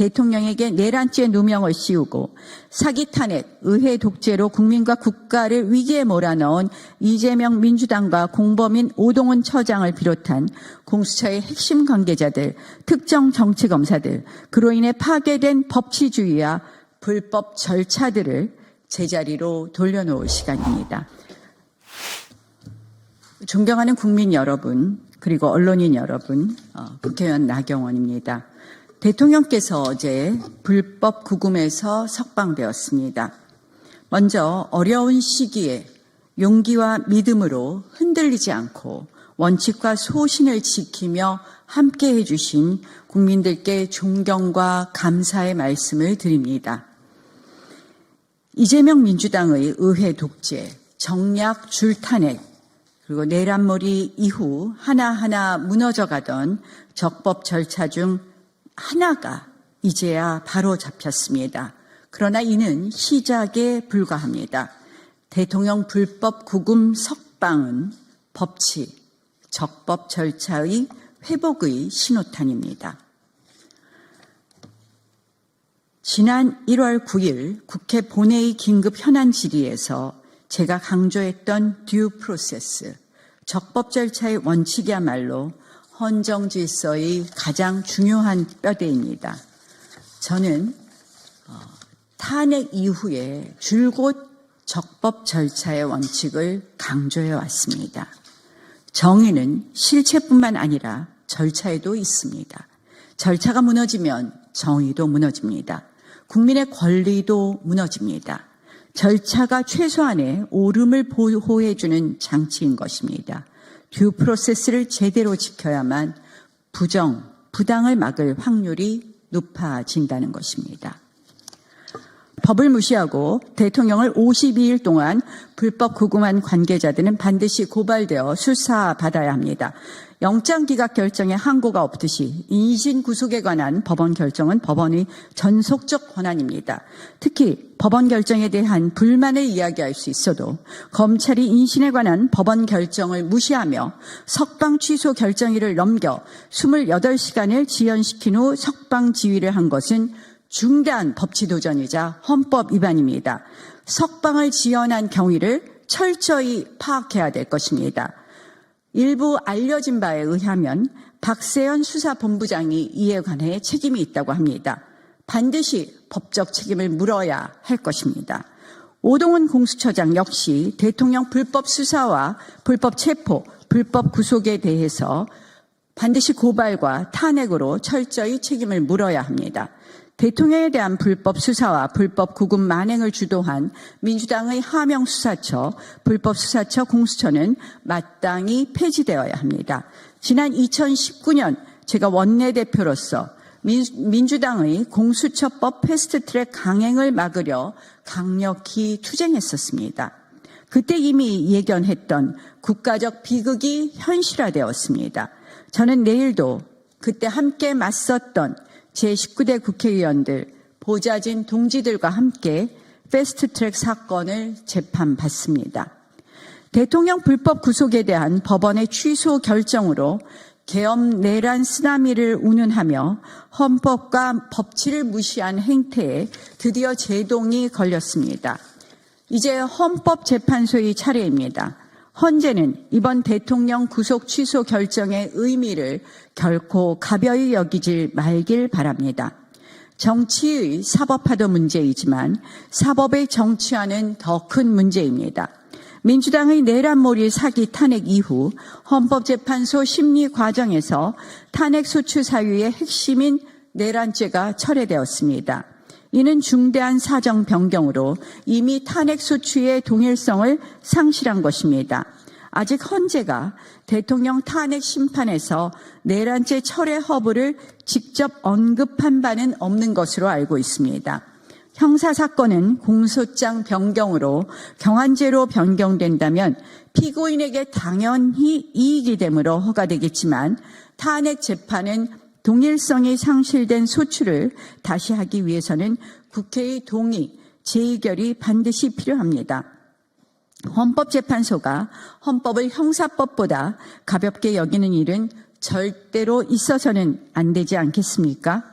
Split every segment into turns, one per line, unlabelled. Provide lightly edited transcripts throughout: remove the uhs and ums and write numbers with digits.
대통령에게 내란죄 누명을 씌우고 사기 탄핵, 의회 독재로 국민과 국가를 위기에 몰아넣은 이재명 민주당과 공범인 오동훈 처장을 비롯한 공수처의 핵심 관계자들, 특정 정치검사들, 그로 인해 파괴된 법치주의와 불법 절차들을 제자리로 돌려놓을 시간입니다. 존경하는 국민 여러분, 그리고 언론인 여러분, 국회의원 나경원입니다. 대통령께서 어제 불법 구금에서 석방되었습니다. 먼저 어려운 시기에 용기와 믿음으로 흔들리지 않고 원칙과 소신을 지키며 함께해 주신 국민들께 존경과 감사의 말씀을 드립니다. 이재명 민주당의 의회 독재, 정략 줄탄핵, 그리고 내란몰이 이후 하나하나 무너져가던 적법 절차 중 하나가 이제야 바로 잡혔습니다. 그러나 이는 시작에 불과합니다. 대통령 불법 구금 석방은 법치, 적법 절차의 회복의 신호탄입니다. 지난 1월 9일 국회 본회의 긴급 현안 질의에서 제가 강조했던 듀 프로세스, 적법 절차의 원칙이야말로 헌정 질서의 가장 중요한 뼈대입니다. 저는 탄핵 이후에 줄곧 적법 절차의 원칙을 강조해 왔습니다. 정의는 실체뿐만 아니라 절차에도 있습니다. 절차가 무너지면 정의도 무너집니다. 국민의 권리도 무너집니다. 절차가 최소한의 오름을 보호해주는 장치인 것입니다. 듀 프로세스를 제대로 지켜야만 부당을 막을 확률이 높아진다는 것입니다. 법을 무시하고 대통령을 52일 동안 불법 구금한 관계자들은 반드시 고발되어 수사받아야 합니다. 영장기각 결정에 항고가 없듯이 인신 구속에 관한 법원 결정은 법원의 전속적 권한입니다. 특히 법원 결정에 대한 불만을 이야기할 수 있어도 검찰이 인신에 관한 법원 결정을 무시하며 석방 취소 결정일을 넘겨 28시간을 지연시킨 후 석방 지휘를 한 것은 중대한 법치도전이자 헌법 위반입니다. 석방을 지연한 경위를 철저히 파악해야 될 것입니다. 일부 알려진 바에 의하면 박세현 수사본부장이 이에 관해 책임이 있다고 합니다. 반드시 법적 책임을 물어야 할 것입니다. 오동훈 공수처장 역시 대통령 불법 수사와 불법 체포, 불법 구속에 대해서 반드시 고발과 탄핵으로 철저히 책임을 물어야 합니다. 대통령에 대한 불법 수사와 불법 구금 만행을 주도한 민주당의 하명수사처, 불법수사처 공수처는 마땅히 폐지되어야 합니다. 지난 2019년 제가 원내대표로서 민주당의 공수처법 패스트트랙 강행을 막으려 강력히 투쟁했었습니다. 그때 이미 예견했던 국가적 비극이 현실화되었습니다. 저는 내일도 그때 함께 맞섰던 제19대 국회의원들, 보좌진 동지들과 함께 패스트트랙 사건을 재판받습니다. 대통령 불법 구속에 대한 법원의 취소 결정으로 계엄 내란 쓰나미를 운운하며 헌법과 법치를 무시한 행태에 드디어 제동이 걸렸습니다. 이제 헌법재판소의 차례입니다. 헌재는 이번 대통령 구속 취소 결정의 의미를 결코 가벼이 여기지 말길 바랍니다. 정치의 사법화도 문제이지만 사법의 정치화는 더 큰 문제입니다. 민주당의 내란몰이 사기 탄핵 이후 헌법재판소 심리 과정에서 탄핵 소추 사유의 핵심인 내란죄가 철회되었습니다. 이는 중대한 사정 변경으로 이미 탄핵 소추의 동일성을 상실한 것입니다. 아직 헌재가 대통령 탄핵 심판에서 내란죄 철회 허브를 직접 언급한 바는 없는 것으로 알고 있습니다. 형사사건은 공소장 변경으로 경한죄로 변경된다면 피고인에게 당연히 이익이 되므로 허가되겠지만 탄핵 재판은 동일성이 상실된 소추를 다시 하기 위해서는 국회의 동의, 재의결이 반드시 필요합니다. 헌법재판소가 헌법을 형사법보다 가볍게 여기는 일은 절대로 있어서는 안 되지 않겠습니까?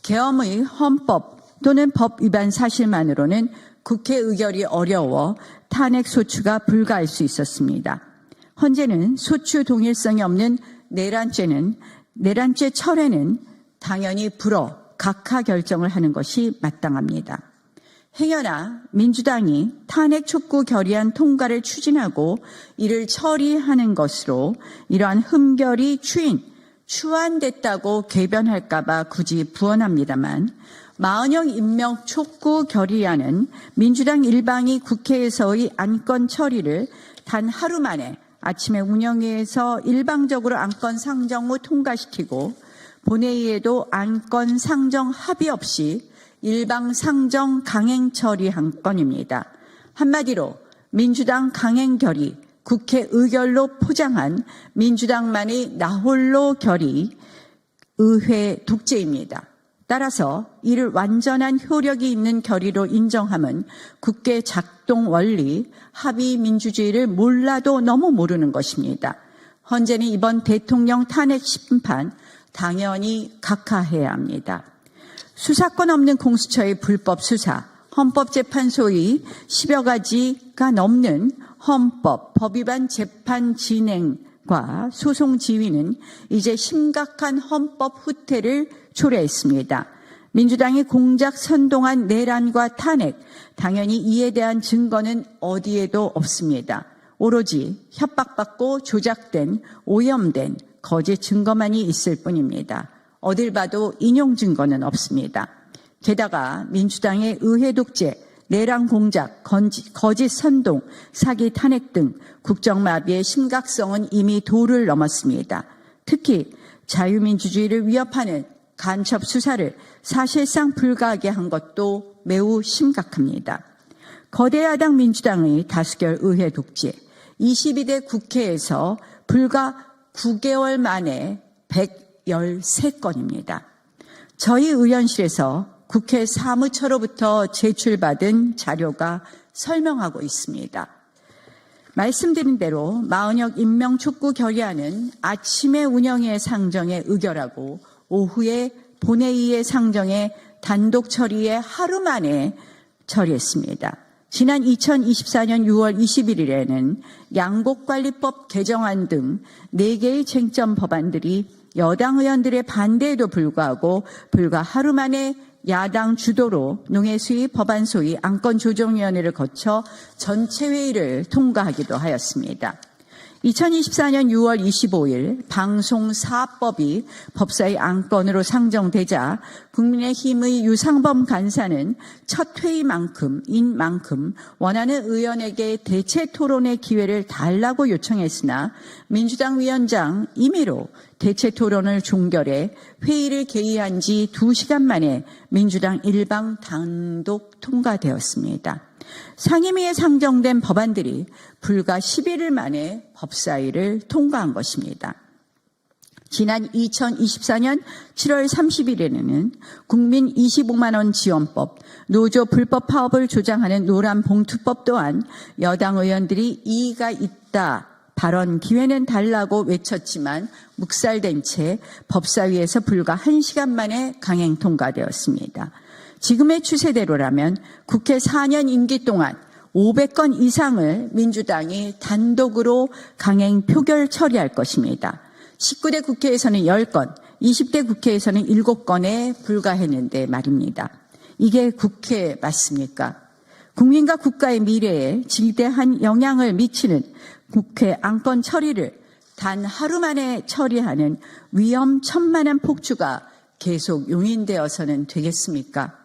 계엄의 헌법 또는 법 위반 사실만으로는 국회 의결이 어려워 탄핵 소추가 불가할 수 있었습니다. 헌재는 소추 동일성이 없는 내란죄 철회는 당연히 불어 각하 결정을 하는 것이 마땅합니다. 행여나 민주당이 탄핵 촉구 결의안 통과를 추진하고 이를 처리하는 것으로 이러한 흠결이 추안됐다고 궤변할까 봐 굳이 부언합니다만 마은영 임명 촉구 결의안은 민주당 일방이 국회에서의 안건 처리를 단 하루 만에 아침에 운영위에서 일방적으로 안건 상정 후 통과시키고 본회의에도 안건 상정 합의 없이 일방 상정 강행 처리한 건입니다. 한마디로 민주당 강행 결의, 국회 의결로 포장한 민주당만의 나홀로 결의, 의회 독재입니다. 따라서 이를 완전한 효력이 있는 결의로 인정함은 국회 작동 원리, 합의 민주주의를 몰라도 너무 모르는 것입니다. 헌재는 이번 대통령 탄핵 심판 당연히 각하해야 합니다. 수사권 없는 공수처의 불법 수사, 헌법재판소의 10여 가지가 넘는 헌법, 법 위반 재판 진행과 소송 지휘는 이제 심각한 헌법 후퇴를 초래했습니다. 민주당이 공작 선동한 내란과 탄핵, 당연히 이에 대한 증거는 어디에도 없습니다. 오로지 협박받고 조작된, 오염된 거짓 증거만이 있을 뿐입니다. 어딜 봐도 인용 증거는 없습니다. 게다가 민주당의 의회 독재, 내란 공작, 거짓 선동, 사기 탄핵 등 국정마비의 심각성은 이미 도를 넘었습니다. 특히 자유민주주의를 위협하는 간첩 수사를 사실상 불가하게 한 것도 매우 심각합니다. 거대 야당 민주당의 다수결 의회 독재, 22대 국회에서 불과 9개월 만에 113건입니다. 저희 의원실에서 국회 사무처로부터 제출받은 자료가 설명하고 있습니다. 말씀드린 대로 마은혁 임명 촉구 결의안은 아침에 운영위의 상정에 의결하고 오후에 본회의의 상정에 단독 처리에 하루 만에 처리했습니다. 지난 2024년 6월 21일에는 양곡관리법 개정안 등 4개의 쟁점 법안들이 여당 의원들의 반대에도 불구하고 불과 하루 만에 야당 주도로 농해수위 법안소위 안건조정위원회를 거쳐 전체 회의를 통과하기도 하였습니다. 2024년 6월 25일 방송사업법이 법사위 안건으로 상정되자 국민의힘의 유상범 간사는 첫 회의인 만큼 원하는 의원에게 대체 토론의 기회를 달라고 요청했으나 민주당 위원장 임의로 대체 토론을 종결해 회의를 개의한 지 2시간 만에 민주당 일방 단독 통과되었습니다. 상임위에 상정된 법안들이 불과 11일 만에 법사위를 통과한 것입니다. 지난 2024년 7월 30일에는 국민 25만 원 지원법, 노조 불법 파업을 조장하는 노란봉투법 또한 여당 의원들이 이의가 있다, 발언 기회는 달라고 외쳤지만 묵살된 채 법사위에서 불과 1시간 만에 강행 통과되었습니다. 지금의 추세대로라면 국회 4년 임기 동안 500건 이상을 민주당이 단독으로 강행 표결 처리할 것입니다. 19대 국회에서는 10건, 20대 국회에서는 7건에 불과했는데 말입니다. 이게 국회 맞습니까? 국민과 국가의 미래에 지대한 영향을 미치는 국회 안건 처리를 단 하루 만에 처리하는 위험천만한 폭주가 계속 용인되어서는 되겠습니까?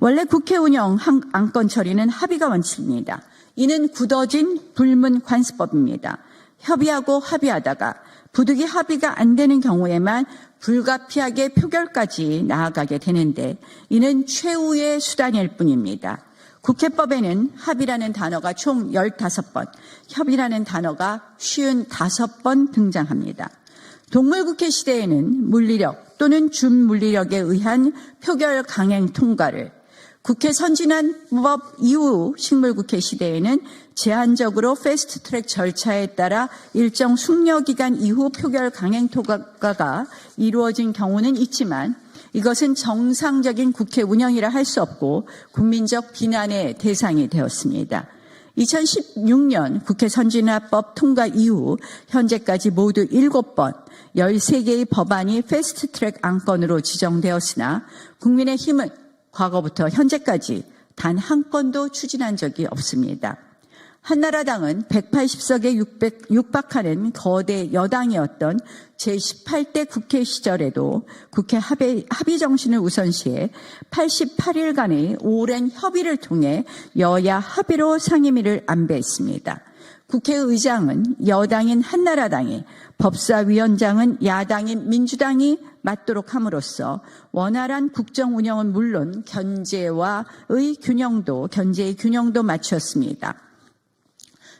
원래 국회 운영 안건 처리는 합의가 원칙입니다. 이는 굳어진 불문 관습법입니다. 협의하고 합의하다가 부득이 합의가 안 되는 경우에만 불가피하게 표결까지 나아가게 되는데 이는 최후의 수단일 뿐입니다. 국회법에는 합의라는 단어가 총 15번, 협의라는 단어가 55번 등장합니다. 동물국회 시대에는 물리력 또는 준물리력에 의한 표결 강행 통과를, 국회 선진화법 이후 식물국회 시대에는 제한적으로 패스트트랙 절차에 따라 일정 숙려기간 이후 표결 강행 통과가 이루어진 경우는 있지만 이것은 정상적인 국회 운영이라 할 수 없고 국민적 비난의 대상이 되었습니다. 2016년 국회 선진화법 통과 이후 현재까지 모두 7번 13개의 법안이 패스트트랙 안건으로 지정되었으나 국민의힘은 과거부터 현재까지 단 한 건도 추진한 적이 없습니다. 한나라당은 180석에 육박하는 거대 여당이었던 제18대 국회 시절에도 국회 합의 정신을 우선시해 88일간의 오랜 협의를 통해 여야 합의로 상임위를 안배했습니다. 국회의장은 여당인 한나라당이, 법사위원장은 야당인 민주당이 맡도록 함으로써 원활한 국정 운영은 물론 견제의 균형도 맞추었습니다.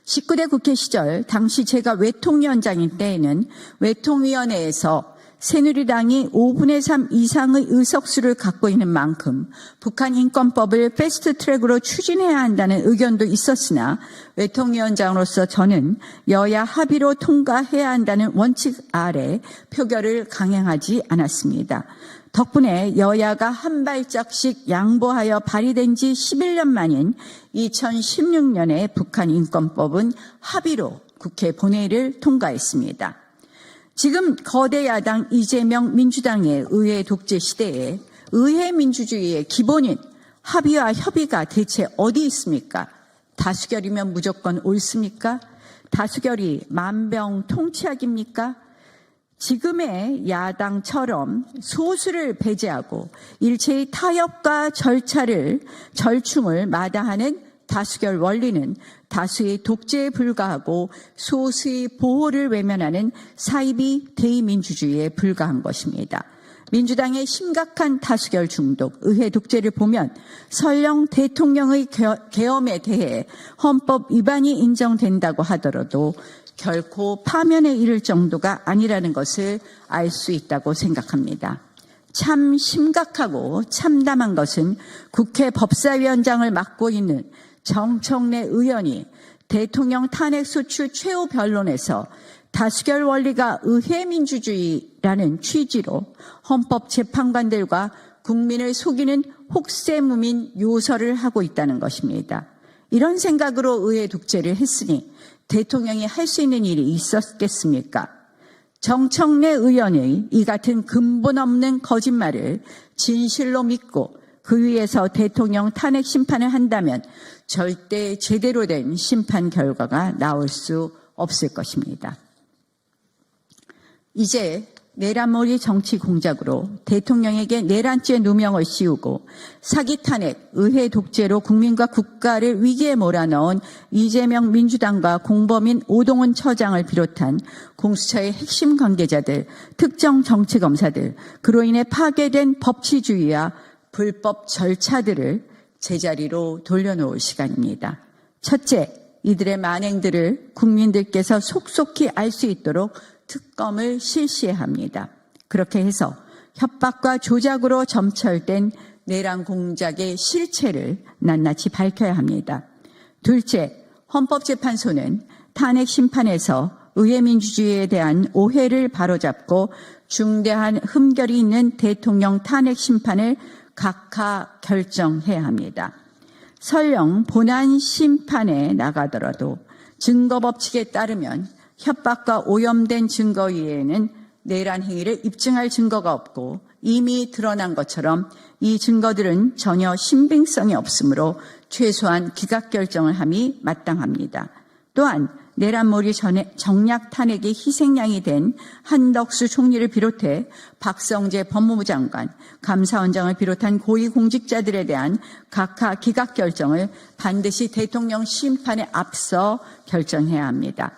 19대 국회 시절 당시 제가 외통위원장인 때에는 외통위원회에서 새누리당이 5분의 3 이상의 의석수를 갖고 있는 만큼 북한 인권법을 패스트트랙으로 추진해야 한다는 의견도 있었으나 외통위원장으로서 저는 여야 합의로 통과해야 한다는 원칙 아래 표결을 강행하지 않았습니다. 덕분에 여야가 한 발짝씩 양보하여 발의된 지 11년 만인 2016년에 북한 인권법은 합의로 국회 본회의를 통과했습니다. 지금 거대 야당 이재명 민주당의 의회 독재 시대에 의회 민주주의의 기본인 합의와 협의가 대체 어디 있습니까? 다수결이면 무조건 옳습니까? 다수결이 만병통치약입니까? 지금의 야당처럼 소수를 배제하고 일체의 타협과 절충을 마다하는 다수결 원리는 다수의 독재에 불과하고 소수의 보호를 외면하는 사이비 대의민주주의에 불과한 것입니다. 민주당의 심각한 다수결 중독, 의회 독재를 보면 설령 대통령의 계엄에 대해 헌법 위반이 인정된다고 하더라도 결코 파면에 이를 정도가 아니라는 것을 알 수 있다고 생각합니다. 참 심각하고 참담한 것은 국회 법사위원장을 맡고 있는 정청래 의원이 대통령 탄핵소추 최후 변론에서 다수결 원리가 의회 민주주의라는 취지로 헌법재판관들과 국민을 속이는 혹세무민 요설을 하고 있다는 것입니다. 이런 생각으로 의회 독재를 했으니 대통령이 할 수 있는 일이 있었겠습니까? 정청래 의원의 이 같은 근본 없는 거짓말을 진실로 믿고 그 위에서 대통령 탄핵 심판을 한다면 절대 제대로 된 심판 결과가 나올 수 없을 것입니다. 이제 내란몰이 정치 공작으로 대통령에게 내란죄 누명을 씌우고 사기 탄핵, 의회 독재로 국민과 국가를 위기에 몰아넣은 이재명 민주당과 공범인 오동훈 처장을 비롯한 공수처의 핵심 관계자들, 특정 정치검사들, 그로 인해 파괴된 법치주의와 불법 절차들을 제자리로 돌려놓을 시간입니다. 첫째, 이들의 만행들을 국민들께서 속속히 알 수 있도록 특검을 실시해야 합니다. 그렇게 해서 협박과 조작으로 점철된 내란 공작의 실체를 낱낱이 밝혀야 합니다. 둘째, 헌법재판소는 탄핵 심판에서 의회 민주주의에 대한 오해를 바로잡고 중대한 흠결이 있는 대통령 탄핵 심판을 각하 결정해야 합니다. 설령 본안 심판에 나가더라도 증거법칙에 따르면 협박과 오염된 증거 외에는 내란 행위를 입증할 증거가 없고 이미 드러난 것처럼 이 증거들은 전혀 신빙성이 없으므로 최소한 기각결정을 함이 마땅합니다. 또한 내란몰이 정략 탄핵의 희생양이 된 한덕수 총리를 비롯해 박성재 법무부 장관, 감사원장을 비롯한 고위공직자들에 대한 각하 기각결정을 반드시 대통령 심판에 앞서 결정해야 합니다.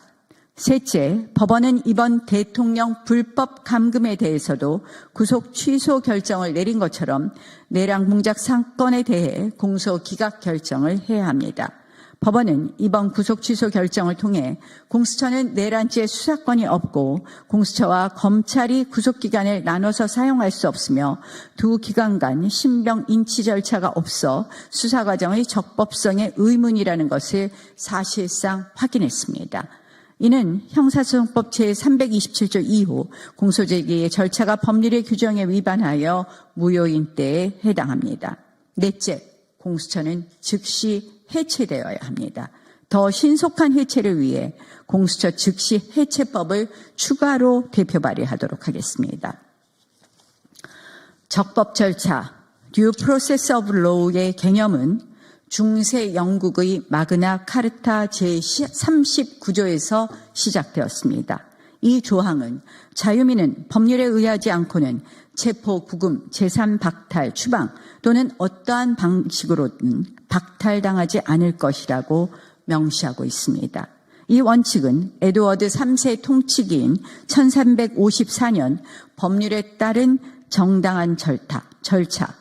셋째, 법원은 이번 대통령 불법 감금에 대해서도 구속 취소 결정을 내린 것처럼 내란 공작 사건에 대해 공소 기각 결정을 해야 합니다. 법원은 이번 구속 취소 결정을 통해 공수처는 내란죄 수사권이 없고 공수처와 검찰이 구속기간을 나눠서 사용할 수 없으며 두 기관 간 신병 인치 절차가 없어 수사 과정의 적법성에 의문이라는 것을 사실상 확인했습니다. 이는 형사소송법 제327조 2호 공소제기의 절차가 법률의 규정에 위반하여 무효인때에 해당합니다. 넷째, 공수처는 즉시 해체되어야 합니다. 더 신속한 해체를 위해 공수처 즉시 해체법을 추가로 대표 발의하도록 하겠습니다. 적법 절차, Due Process of Law의 개념은 중세 영국의 마그나 카르타 제39조에서 시작되었습니다. 이 조항은 자유민은 법률에 의하지 않고는 체포, 구금, 재산 박탈, 추방 또는 어떠한 방식으로든 박탈당하지 않을 것이라고 명시하고 있습니다. 이 원칙은 에드워드 3세 통치기인 1354년 법률에 따른 정당한 절차,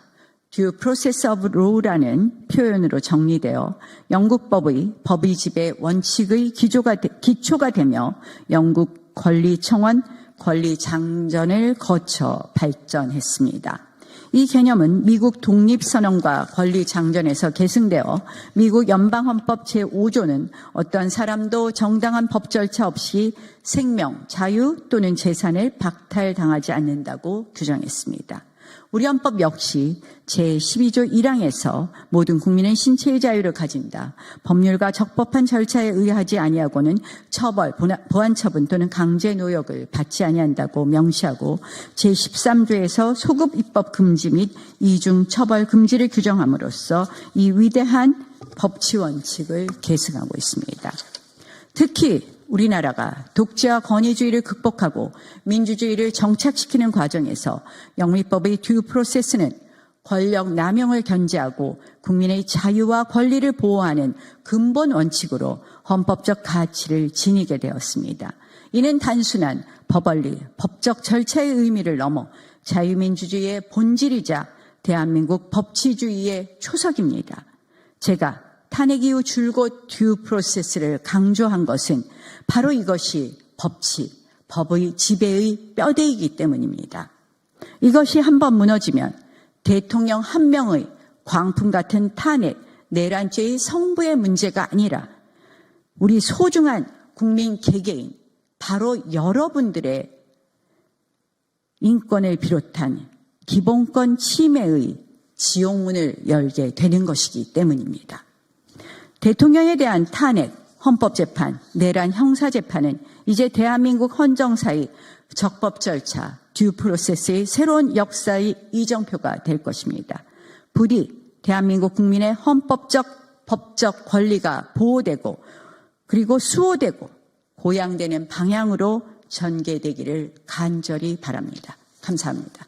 Due Process of Law라는 표현으로 정리되어 영국법의 법의집의 원칙의 기초가 되며 영국 권리청원, 권리장전을 거쳐 발전했습니다. 이 개념은 미국 독립선언과 권리장전에서 계승되어 미국 연방헌법 제5조는 어떤 사람도 정당한 법 절차 없이 생명, 자유 또는 재산을 박탈당하지 않는다고 규정했습니다. 우리 헌법 역시 제12조 1항에서 모든 국민은 신체의 자유를 가진다. 법률과 적법한 절차에 의하지 아니하고는 처벌, 보안처분 또는 강제노역을 받지 아니한다고 명시하고 제13조에서 소급 입법 금지 및 이중 처벌 금지를 규정함으로써 이 위대한 법치 원칙을 계승하고 있습니다. 특히 우리나라가 독재와 권위주의를 극복하고 민주주의를 정착시키는 과정에서 영미법의 듀 프로세스는 권력 남용을 견제하고 국민의 자유와 권리를 보호하는 근본 원칙으로 헌법적 가치를 지니게 되었습니다. 이는 단순한 법원리, 법적 절차의 의미를 넘어 자유민주주의의 본질이자 대한민국 법치주의의 초석입니다. 제가 탄핵 이후 줄곧 듀 프로세스를 강조한 것은 바로 이것이 법의 지배의 뼈대이기 때문입니다. 이것이 한번 무너지면 대통령 한 명의 광풍 같은 탄핵, 내란죄의 성부의 문제가 아니라 우리 소중한 국민 개개인, 바로 여러분들의 인권을 비롯한 기본권 침해의 지옥문을 열게 되는 것이기 때문입니다. 대통령에 대한 탄핵, 헌법재판, 내란 형사재판은 이제 대한민국 헌정사의 적법 절차, 듀 프로세스의 새로운 역사의 이정표가 될 것입니다. 부디 대한민국 국민의 헌법적, 법적 권리가 보호되고 그리고 수호되고 보양되는 방향으로 전개되기를 간절히 바랍니다. 감사합니다.